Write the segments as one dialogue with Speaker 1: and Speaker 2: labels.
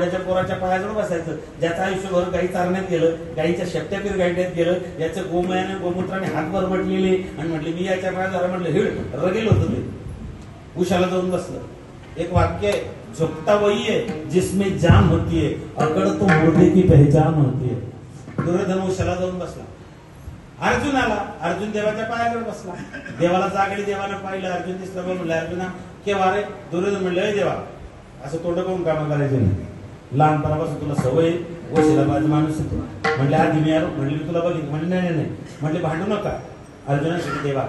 Speaker 1: त्याच्या पोराच्या पायाजवळ बसायचं, ज्याचं आयुष्यभर गाई चारण्यात गेलं, गाईच्या शेपट्यापीर गायण्यात गेलं, याच्या गोमयाने गोमूत्राने हात बरबटलेले आणि म्हटले मी याच्या पाया जरा म्हटलं हिड रगेल होतं ते उशाला जाऊन बसलं. एक वाक्य आहे, झुकता वही है जिसमें जान होती है, अकड़ तो मुर्दे की पहचान होती है. दुर्योधन उशाला जाऊन बसला. अर्जुन आला, अर्जुन देवाच्या पायाकडे बसला. देवाला जागली, देवानं पाहिलं, अर्जुन दिसला. म्हणलं अर्जुना केव्हा रे? दुर्योधन म्हणलं देवा असं तोंड करून कामं करायचे नाही, लहानपणापासून तुला सवय वशिलाबाज माणूस आहे तुला. म्हणले आधी मी म्हणले मी तुला बघितलं. म्हणले नाही नाही. म्हणले भांडू नका. अर्जुनाने सांगितलं देवा,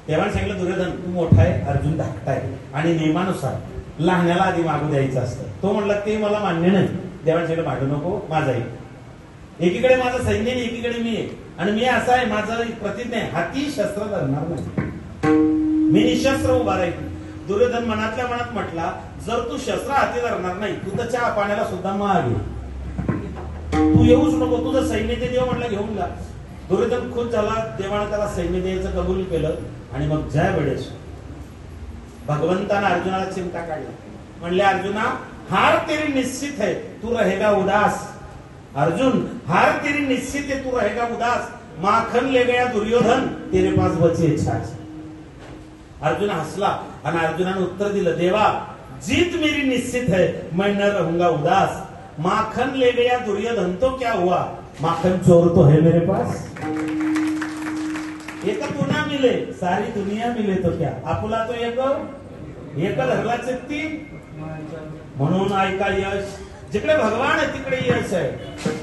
Speaker 1: देवाने सांगितलं दुर्योधन तू मोठा आहे, अर्जुन धाकटा आहे आणि नियमानुसार लहान्याला आधी मागू द्यायचं असतं. तो म्हणला ते मला मान्य नाही. देवाने सांगितलं भांडू नको, माझा आहे. एकीकडे माझं सैन्य आहे, एकीकडे मी आहे. आणि मी असा आहे, माझं प्रतिज्ञा आहे, हाती शस्त्र धरणार नाही, मी निशस्त्र उभा राहील. दुर्योधन मनातल्या मनात म्हटला जर तू शस्त्र हाती धरणार नाही, तू तर चहा पाण्याला सुद्धा मागे, तू येऊच नको, तुझं सैन्य ते देव म्हटलं घेऊन जा. दुर्योधन खुश झाला. देवाने त्याला सैन्य द्यायचं कबूल केलं. आणि मग जय बडेश भगवंतानं अर्जुनाला चिमटा काढला. म्हणले अर्जुना हार तेरी निश्चित है, तू रहेगा उदास. अर्जुन हार तेरी निश्चित है, तू रहेगा उदास. माखन ले गया दुर्योधन, तेरे पास बची छाछ. अर्जुन हसला आणि अर्जुनाने उत्तर दिलं देवा जीत मेरी निश्चित है, मैं न रहूंगा उदास. माखन ले गया दुर्योधन तो क्या हुआ, माखन चोर तो है मेरे पास. एक पुन्हा मिले सारी दुनिया मिले तो क्या, आपुला तो एक धरलाचे तीन. म्हणून ऐका यश जिकडे भगवान आहे तिकडे यश आहे.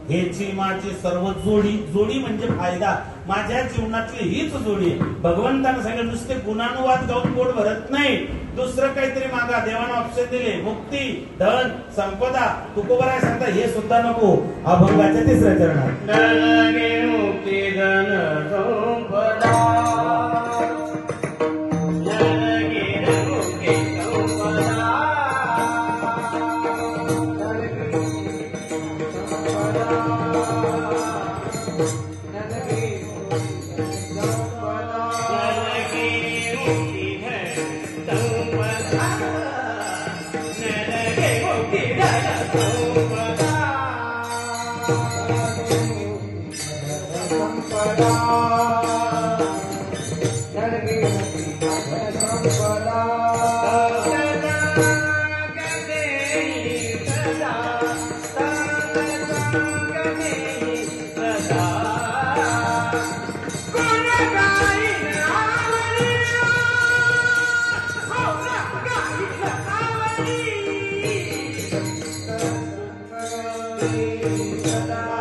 Speaker 1: हेची माझी सर्व जोडी म्हणजे फायदा. माझ्या जीवनातली हीच जोडी आहे. भगवंतानं सांगितलं नुसते गुणानुवाद गाऊन पोट भरत नाही, दुसरं काहीतरी मागा. देवानं ऑप्शन दिले मुक्ती, धन, संपदा. तुकोबराय सांगता हे सुद्धा नको. अभंगाच्या तिसऱ्या चरणात मुक्ती, धन, संपदा.
Speaker 2: Da